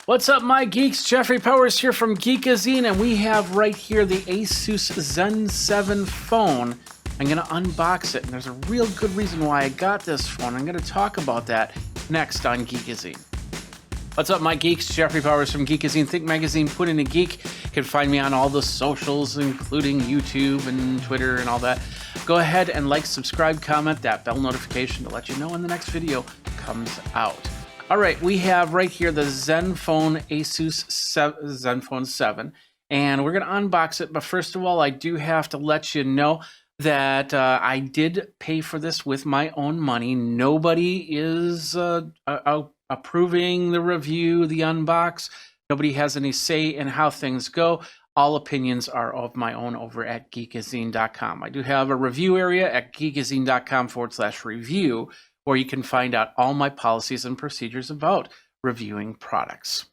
What's up, my geeks? Jeffrey Powers here from Geekazine, and we have right here the ASUS Zen phone. I'm going to unbox it, and there's a real good reason why I got this phone. I'm going to talk about that next on Geekazine. What's up, my geeks? Jeffrey Powers from Geekazine. Think Magazine, put in a geek. You can find me on all the socials, including YouTube and Twitter and all that. Go ahead and like, subscribe, comment, that bell notification to let you know when the next video comes out. All right, we have right here the Zenfone ASUS Zenfone 7, and we're going to unbox it. But first of all, I do have to let you know that I did pay for this with my own money. Nobody is approving the review, the unbox. Nobody has any say in how things go. All opinions are of my own over at geekazine.com. I do have a review area at geekazine.com/review, where you can find out all my policies and procedures about reviewing products.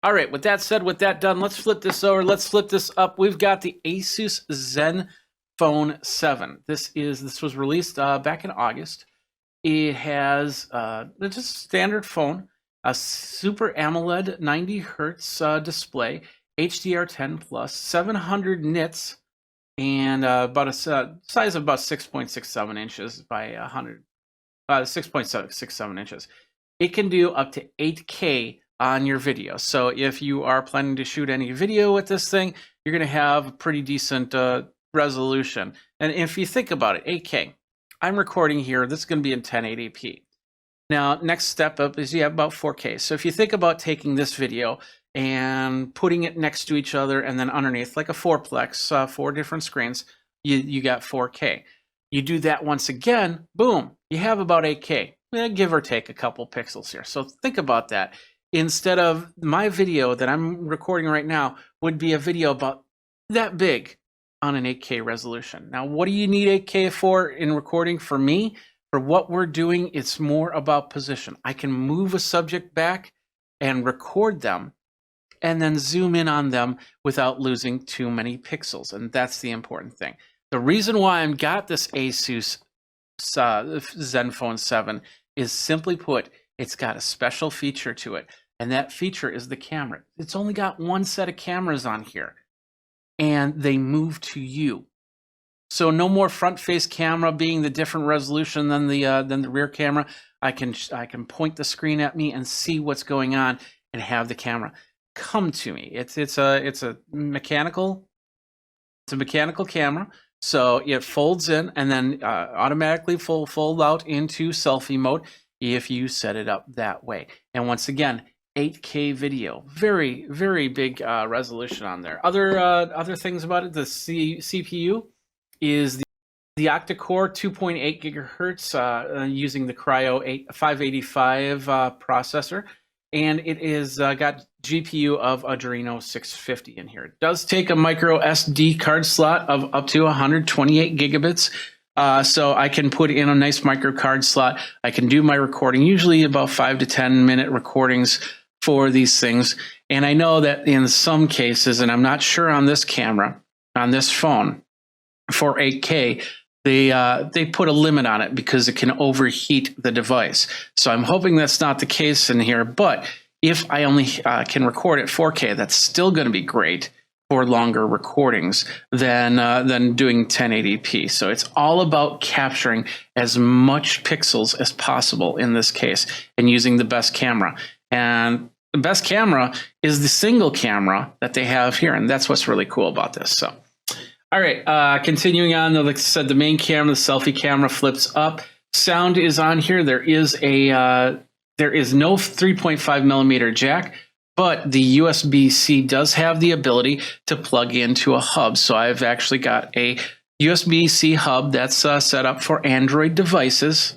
All right, with that said, with that done, let's flip this over. Let's flip this up. We've got the ASUS Zenfone 7. This was released back in August. It has just a standard phone, a Super AMOLED 90 hertz display, HDR10 plus, 700 nits, and about a size of about 6.67 inches by 6.67 inches. It can do up to 8K on your video. So if you are planning to shoot any video with this thing, you're going to have a pretty decent resolution. And if you think about it, 8K, I'm recording here, this is going to be in 1080p. Now, next step up is you have about 4K. So if you think about taking this video and putting it next to each other and then underneath, like a fourplex, 4 different screens, you got 4K. You do that once again, boom, you have about 8K, give or take a couple pixels here. So think about that. Instead of my video that I'm recording right now would be a video about that big on an 8K resolution. Now, what do you need 8K for in recording? For me, for what we're doing, it's more about position. I can move a subject back and record them and then zoom in on them without losing too many pixels. And that's the important thing. The reason why I got this ASUS Zenfone 7 is simply put, it's got a special feature to it. And that feature is the camera. It's only got one set of cameras on here, and they move to you. So no more front face camera being the different resolution than the rear camera. I can point the screen at me and see what's going on and have the camera come to me. It's a mechanical camera. So it folds in and then automatically fold out into selfie mode if you set it up that way. And once again, 8K video, very, very big resolution on there. Other things about it, the CPU is the octa-core 2.8 gigahertz using the Cryo 585 processor, and it is got GPU of Adreno 650 in here. It does take a micro SD card slot of up to 128 gigabits. So I can put in a nice micro card slot. I can do my recording, usually about 5 to 10 minute recordings for these things. And I know that in some cases, and I'm not sure on this camera, on this phone, for 8K, they put a limit on it because it can overheat the device. So I'm hoping that's not the case in here. But if I only can record at 4K, that's still going to be great for longer recordings than doing 1080p. So it's all about capturing as much pixels as possible in this case and using the best camera. And the best camera is the single camera that they have here, and that's what's really cool about this. So, all right, continuing on, like I said, the main camera, the selfie camera, flips up. Sound is on here. There is no 3.5 millimeter jack, but the USB-C does have the ability to plug into a hub. So I've actually got a USB-C hub that's set up for Android devices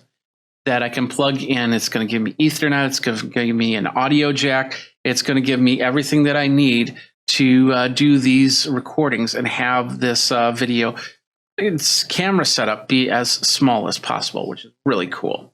that I can plug in. It's going to give me Ethernet. It's going to give me an audio jack. It's going to give me everything that I need to do these recordings and have this video, its camera setup, be as small as possible, which is really cool.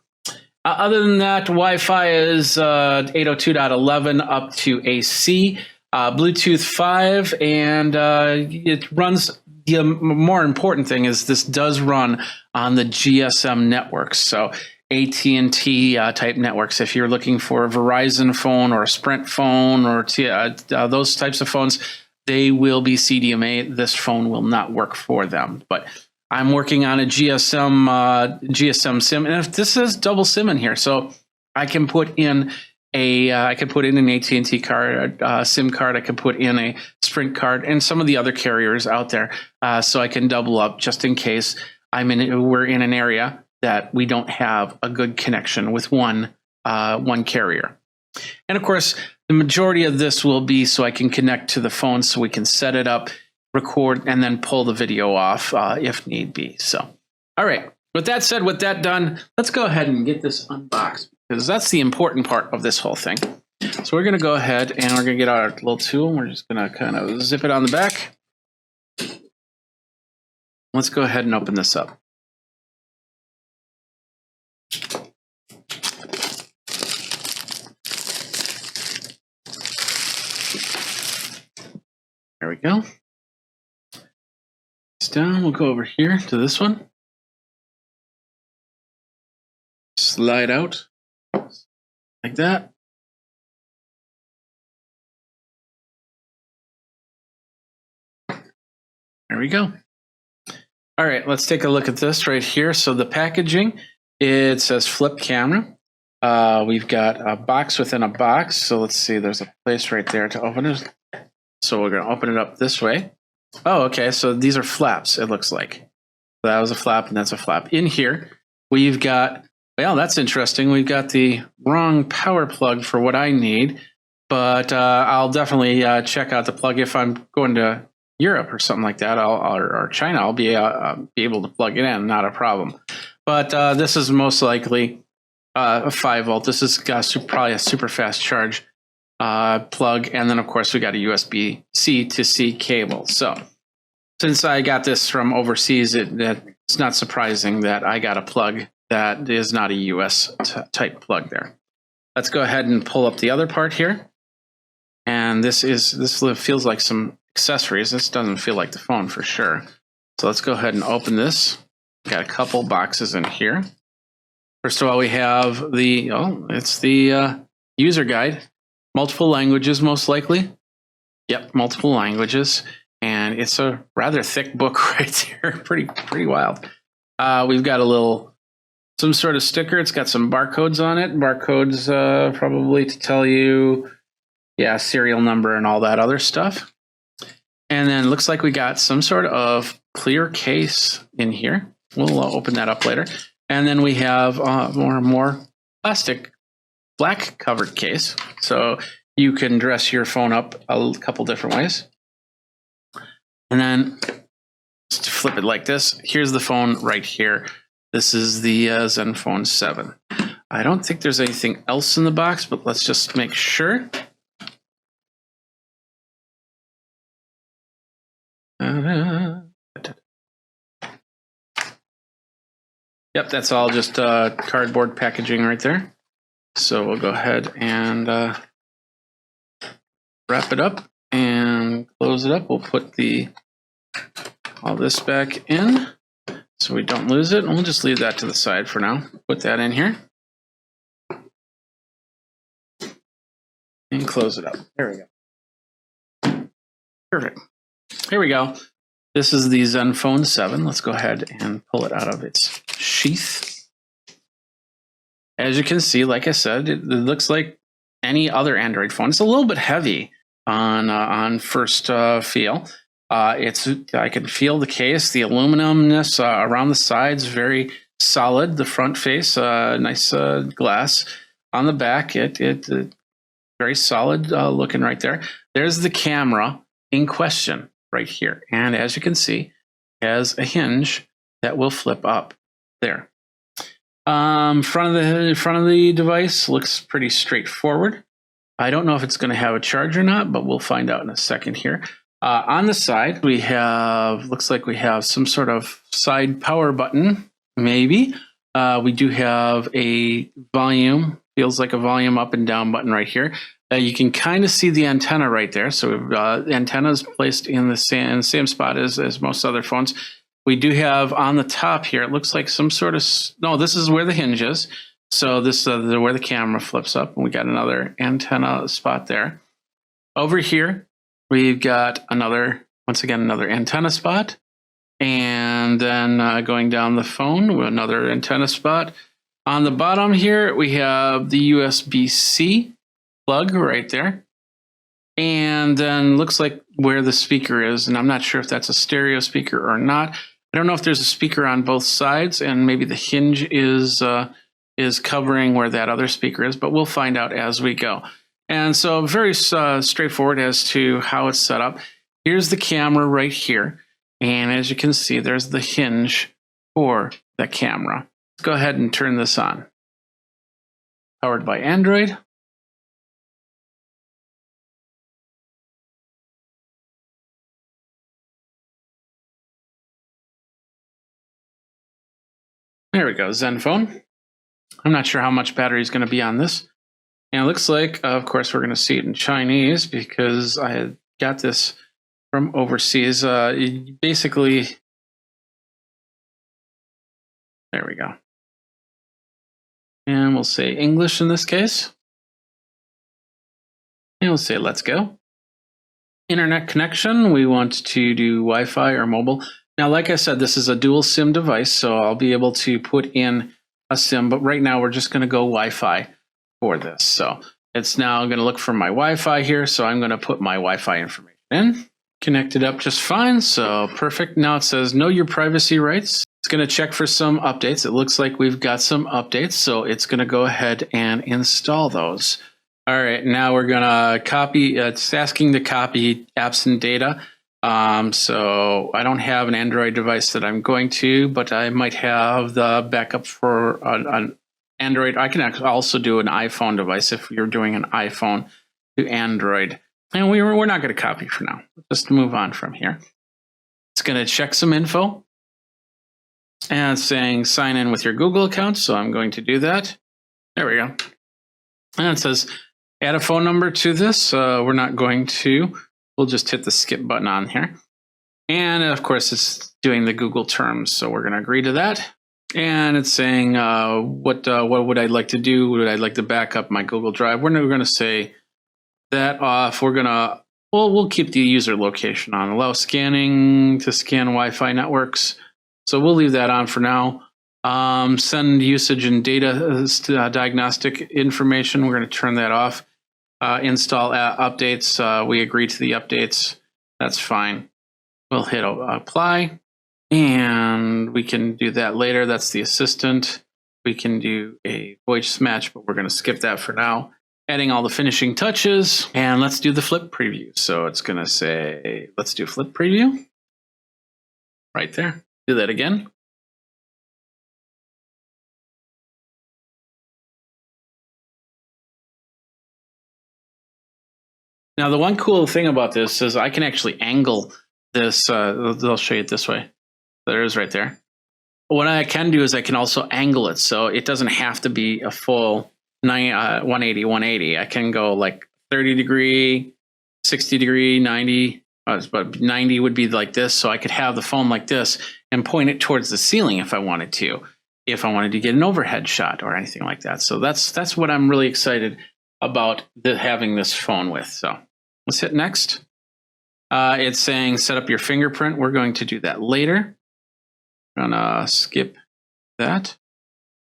Other than that, Wi-Fi is 802.11 up to AC, Bluetooth 5, and it runs. The more important thing is this does run on the GSM network. So AT&T type networks. If you're looking for a Verizon phone or a Sprint phone or those types of phones, they will be CDMA. This phone will not work for them. But I'm working on a GSM SIM, and if this is double SIM in here, so I can put in an AT&T card, SIM card. I can put in a Sprint card, and some of the other carriers out there, so I can double up just in case we're in an area that we don't have a good connection with one carrier. And of course, the majority of this will be so I can connect to the phone, so we can set it up, record, and then pull the video off if need be. So, all right. With that said, with that done, let's go ahead and get this unboxed, because that's the important part of this whole thing. So we're going to go ahead and we're going to get our little tool. We're just going to kind of zip it on the back. Let's go ahead and open this up. There we go. It's down. We'll go over here to this one. Slide out like that. There we go. All right, let's take a look at this right here. So the packaging, it says flip camera. We've got a box within a box. So let's see, there's a place right there to open it. So we're going to open it up this way. Oh, okay. So these are flaps, it looks like. That was a flap, and that's a flap. In here, we've got, well, that's interesting. We've got the wrong power plug for what I need, but I'll definitely check out the plug if I'm going to Europe or something like that, or China. I'll be able to plug it in, not a problem. But this is most likely a 5 volt. This is got probably a super fast charge plug, and then of course we got a USB-C to C cable. So since I got this from overseas, it's not surprising that I got a plug that is not a US type plug there. Let's go ahead and pull up the other part here. And this feels like some accessories. This doesn't feel like the phone for sure. So let's go ahead and open this. Got a couple boxes in here. First of all, we have it's the user guide. Multiple languages, most likely. Yep, multiple languages. And it's a rather thick book right there. Pretty wild. We've got some sort of sticker. It's got some barcodes on it. Barcodes probably to tell you, serial number and all that other stuff. And then it looks like we got some sort of clear case in here. We'll open that up later. And then we have more plastic black covered case. So you can dress your phone up a couple different ways. And then just flip it like this. Here's the phone right here. This is the Zenfone 7. I don't think there's anything else in the box, but let's just make sure. Yep, that's all just cardboard packaging right there. So we'll go ahead and wrap it up and close it up. We'll put all this back in so we don't lose it. And we'll just leave that to the side for now. Put that in here. And close it up. There we go. Perfect. Here we go. This is the Zenfone 7. Let's go ahead and pull it out of its sheath. As you can see, like I said, it looks like any other Android phone. It's a little bit heavy on first feel. I can feel the case, the aluminumness around the sides, very solid. The front face, nice glass. On the back, it very solid looking right there. There's the camera in question right here. And as you can see, it has a hinge that will flip up there. Front of the device looks pretty straightforward. I don't know if it's going to have a charge or not, but we'll find out in a second here. On the side, looks like we have some sort of side power button, maybe. We do have a volume, feels like a volume up and down button right here. You can kind of see the antenna right there. So the antenna is placed in the same spot as most other phones. We do have on the top here, it looks like some sort of, no, this is where the hinge is. So this is where the camera flips up, and we got another antenna spot there. Over here, we've got once again, another antenna spot. And then going down the phone, another antenna spot. On the bottom here, we have the USB-C plug right there. And then looks like where the speaker is, and I'm not sure if that's a stereo speaker or not. I don't know if there's a speaker on both sides, and maybe the hinge is covering where that other speaker is, but we'll find out as we go. And so very straightforward as to how it's set up. Here's the camera right here. And as you can see, there's the hinge for the camera. Let's go ahead and turn this on. Powered by Android. There we go, Zenfone. I'm not sure how much battery is going to be on this. And it looks like, of course, we're going to see it in Chinese because I had got this from overseas. Basically, there we go. And we'll say English in this case. And we'll say, let's go. Internet connection, we want to do Wi-Fi or mobile. Now, like I said, this is a dual SIM device, so I'll be able to put in a SIM, but right now we're just going to go Wi-Fi for this. So it's now going to look for my Wi-Fi here, so I'm going to put my Wi-Fi information in. Connected up just fine, so perfect. Now it says know your privacy rights. It's going to check for some updates. It looks like we've got some updates, so it's going to go ahead and install those. All right, now we're going to copy. It's asking to copy apps and data. So I don't have an Android device that I'm going to, but I might have the backup for an Android. I can also do an iPhone device if you're doing an iPhone to Android. And we're not going to copy for now. Just move on from here. It's going to check some info. And it's saying sign in with your Google account. So I'm going to do that. There we go. And it says add a phone number to this. We're not going to. We'll just hit the skip button on here. And of course, it's doing the Google terms. So we're going to agree to that. And it's saying what would I like to do? Would I like to back up my Google Drive? We're going to say that off. We'll keep the user location on. Allow scanning to scan Wi-Fi networks. So we'll leave that on for now. Send usage and data diagnostic information. We're going to turn that off. Install updates. We agree to the updates. That's fine. We'll hit apply. And we can do that later. That's the assistant. We can do a voice match, but we're going to skip that for now. Adding all the finishing touches. And let's do the flip preview. So it's going to say, let's do flip preview. Right there. Do that again. Now, the one cool thing about this is I can actually angle this. They'll show you it this way. There it is right there. What I can do is I can also angle it. So it doesn't have to be a full 180. I can go like 30 degree, 60 degree, 90. But 90 would be like this. So I could have the phone like this and point it towards the ceiling if I wanted to. If I wanted to get an overhead shot or anything like that. So that's what I'm really excited about having this phone with. So let's hit next. It's saying set up your fingerprint. We're going to do that later. I'm gonna skip that.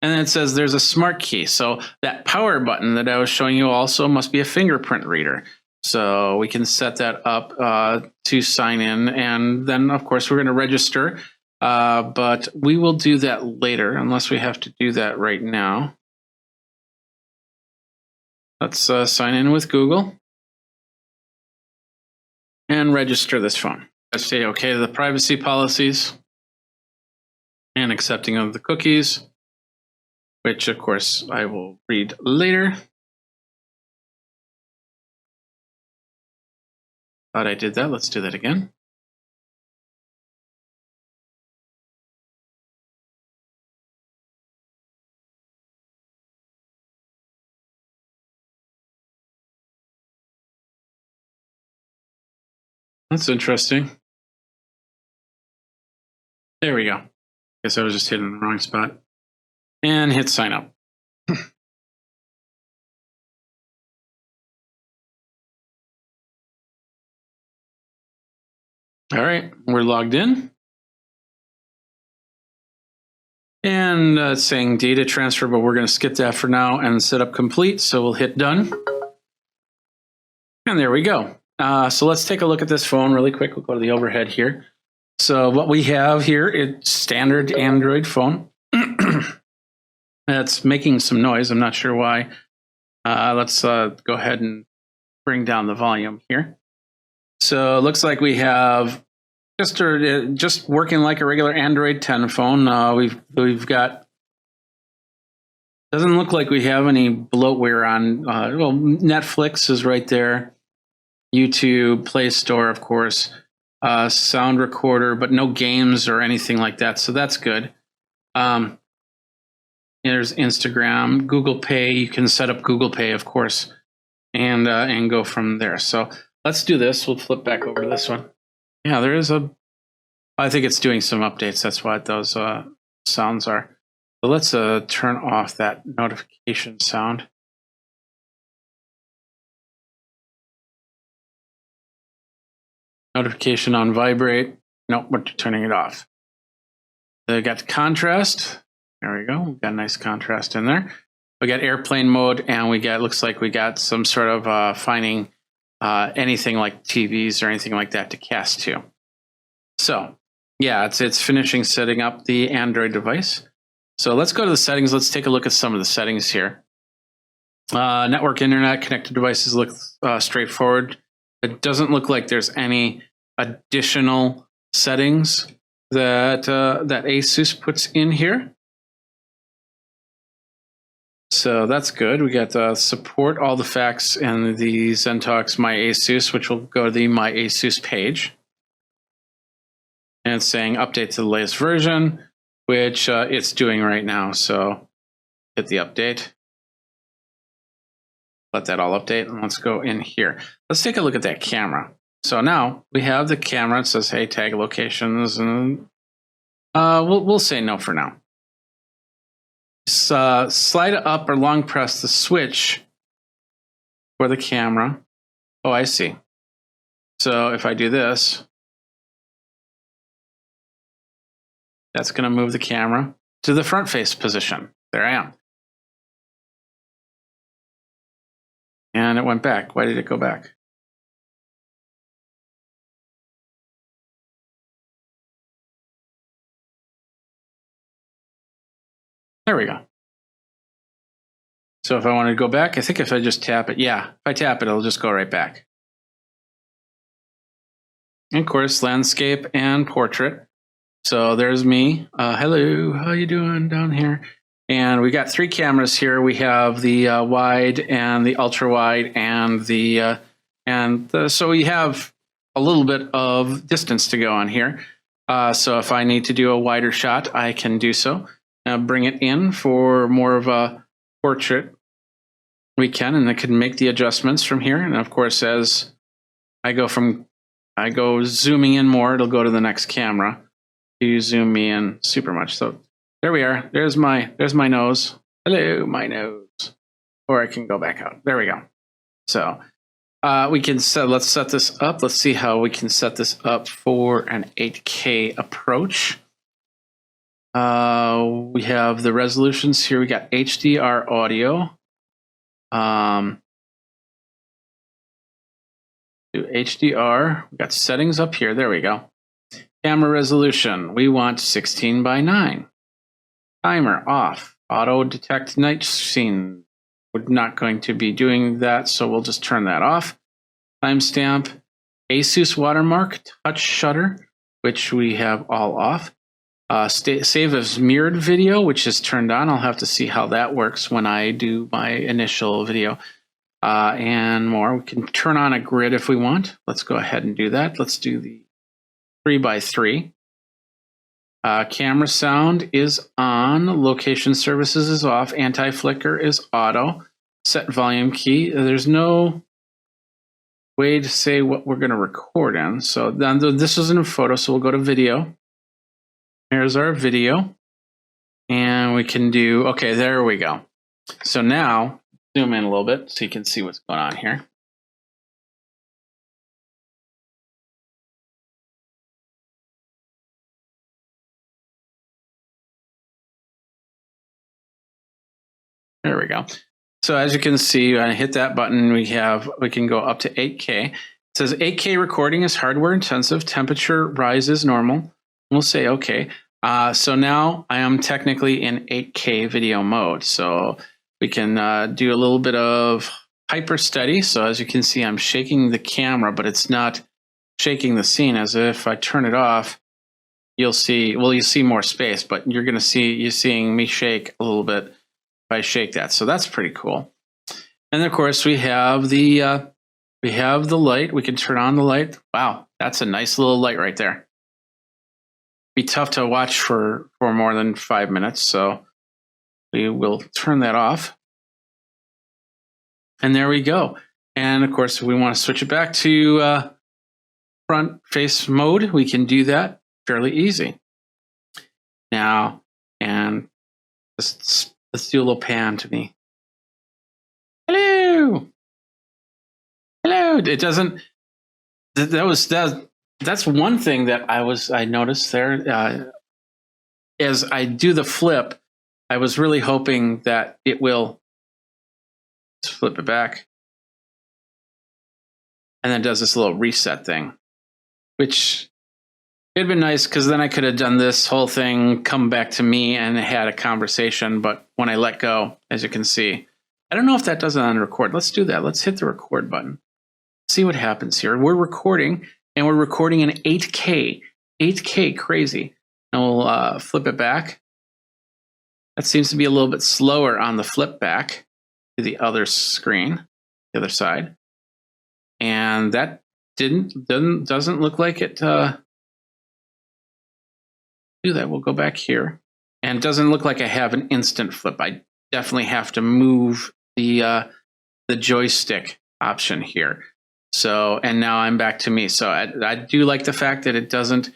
And then it says there's a smart key. So that power button that I was showing you also must be a fingerprint reader. So we can set that up to sign in. And then, of course, we're going to register. But we will do that later unless we have to do that right now. Let's sign in with Google and register this phone. Let's say OK to the privacy policies and accepting of the cookies, which, of course, I will read later. Thought I did that. Let's do that again. That's interesting. There we go. Guess I was just hitting the wrong spot. And hit sign up. All right, we're logged in. And it's saying data transfer, but we're going to skip that for now and setup complete. So we'll hit done. And there we go. So let's take a look at this phone really quick. We'll go to the overhead here. So what we have here is standard Android phone. It's making some noise. I'm not sure why. Let's go ahead and bring down the volume here. So it looks like we have just working like a regular Android 10 phone. We've got, doesn't look like we have any bloatware on. Well, Netflix is right there, YouTube, Play Store, of course, sound recorder, but no games or anything like that. So that's good. There's Instagram, Google Pay. You can set up Google Pay, of course, and go from there. So let's do this. We'll flip back over to this one. Yeah, there is I think it's doing some updates. That's what those sounds are. So let's turn off that notification sound. Notification on vibrate. Nope, we're turning it off. We got the contrast. There we go. We've got a nice contrast in there. We got airplane mode, and looks like we got some sort of finding anything like TVs or anything like that to cast to. So yeah, it's finishing setting up the Android device. So let's go to the settings. Let's take a look at some of the settings here. Network, internet, connected devices look straightforward. It doesn't look like there's any additional settings that ASUS puts in here. So that's good. We got support all the facts in the ZenTalks My ASUS, which will go to the My ASUS page. And it's saying update to the latest version, which it's doing right now. So hit the update. Let that all update, and let's go in here. Let's take a look at that camera. So now we have the camera. It says, hey, tag locations, and we'll say no for now. Slide up or long press the switch for the camera. Oh, I see. So if I do this, that's going to move the camera to the front face position. There I am. And it went back. Why did it go back? There we go. So if I want to go back, I think if I just tap it, yeah, if I tap it, it'll just go right back. And of course, landscape and portrait. So there's me. Hello, how you doing down here? And we got 3 cameras here. We have the wide and the ultra wide and so we have a little bit of distance to go on here. So if I need to do a wider shot, I can do so. Now bring it in for more of a portrait. We can, and I can make the adjustments from here. And of course, as I go zooming in more, it'll go to the next camera. You zoom me in super much. So there we are. There's my nose. Hello, my nose. Or I can go back out. There we go. So we can let's set this up. Let's see how we can set this up for an 8K approach. We have the resolutions here. We got HDR audio. Do HDR. We got settings up here. There we go. Camera resolution. We want 16:9. Timer off. Auto detect night scene. We're not going to be doing that, so we'll just turn that off. Timestamp. ASUS watermark. Touch shutter, which we have all off. Save as mirrored video, which is turned on. I'll have to see how that works when I do my initial video. And more. We can turn on a grid if we want. Let's go ahead and do that. Let's do the 3x3. Camera sound is on. Location services is off. Anti-flicker is auto. Set volume key. There's no way to say what we're going to record in. So then this is in a photo, so we'll go to video. Here's our video. And we can do, okay, there we go. So now, zoom in a little bit so you can see what's going on here. There we go. So as you can see, I hit that button, we can go up to 8K. It says 8K recording is hardware intensive, temperature rise is normal. We'll say okay. So now I am technically in 8K video mode. So we can do a little bit of hyper steady. So as you can see, I'm shaking the camera, but it's not shaking the scene. As if I turn it off, you'll see, well, you see more space, but you're seeing me shake a little bit if I shake that. So that's pretty cool. And of course we have the light. We can turn on the light. Wow, that's a nice little light right there. Be tough to watch for more than 5 minutes, so we will turn that off. And there we go. And of course, if we want to switch it back to front face mode, we can do that fairly easy. Now, and let's do a little pan to me. Hello. Hello. It doesn't. That's one thing that I noticed there. As I do the flip, I was really hoping that it will. Let's flip it back, and then it does this little reset thing, which it'd been nice because then I could have done this whole thing, come back to me, and had a conversation. But when I let go, as you can see, I don't know if that does it on record. Let's do that. Let's hit the record button. See what happens here. We're recording, and we're recording in 8K. 8K, crazy. And we'll flip it back. That seems to be a little bit slower on the flip back to the other screen, the other side. And that doesn't look like it do that. We'll go back here. And it doesn't look like I have an instant flip. I definitely have to move the joystick option here. So, and now I'm back to me. So I do like the fact that it doesn't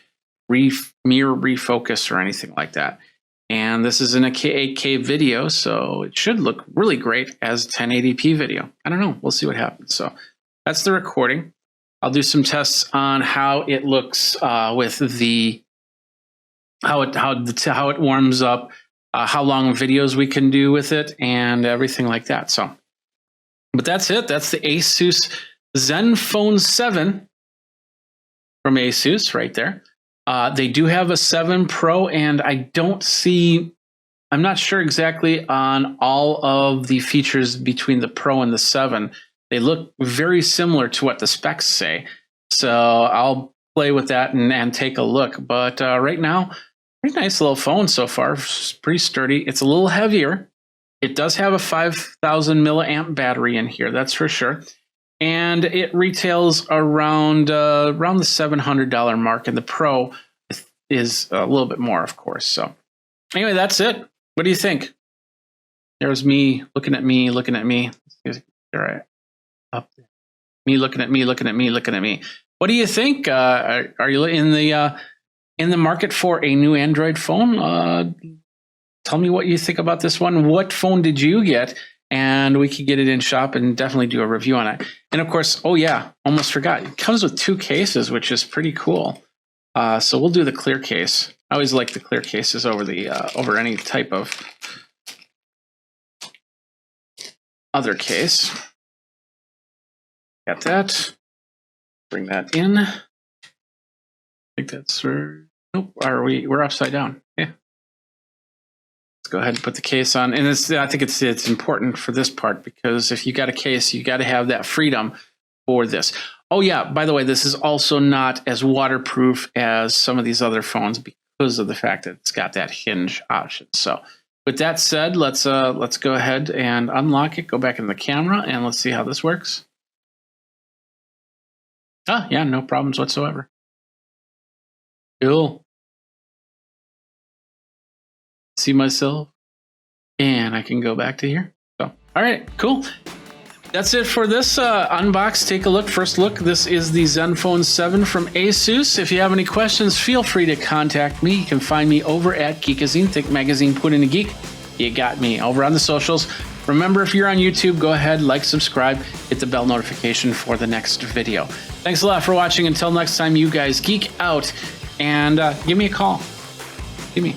mirror refocus or anything like that. And this is in a 8K video, so it should look really great as 1080p video. I don't know. We'll see what happens. So that's the recording. I'll do some tests on how it looks with the how it warms up, how long videos we can do with it, and everything like that. So, but that's it. That's the ASUS Zenfone 7 from ASUS right there. They do have a 7 Pro, and I'm not sure exactly on all of the features between the Pro and the 7. They look very similar to what the specs say. So I'll play with that and take a look. But right now, pretty nice little phone so far. It's pretty sturdy. It's a little heavier. It does have a 5,000 milliamp battery in here, that's for sure. And it retails around the $700 mark, and the Pro is a little bit more, of course. So anyway, that's it. What do you think? There's me looking at me, looking at me. All right, up there. Me looking at me, looking at me, looking at me. What do you think? Are you in the market for a new Android phone? Tell me what you think about this one. What phone did you get? And we could get it in shop and definitely do a review on it. And of course, oh yeah, almost forgot. It comes with 2 cases, which is pretty cool. So we'll do the clear case. I always like the clear cases over the over any type of other case. Got that. Bring that in. I think that's nope. We're upside down. Yeah. Go ahead and put the case on, and I think it's important for this part, because if you got a case, you got to have that freedom for this. Oh yeah, by the way, this is also not as waterproof as some of these other phones because of the fact that it's got that hinge option. So with that said, let's go ahead and unlock it, go back in the camera, and let's see how this works. Ah, yeah, no problems whatsoever. Cool. See myself, and I can go back to here. So, all right, cool. That's it for this unbox. Take a look. First look. This is the Zenfone 7 from ASUS. If you have any questions, feel free to contact me. You can find me over at Geekazine. Think magazine, put in a geek. You got me over on the socials. Remember, if you're on YouTube, go ahead, like, subscribe, hit the bell notification for the next video. Thanks a lot for watching. Until next time, you guys geek out and give me a call. Give me.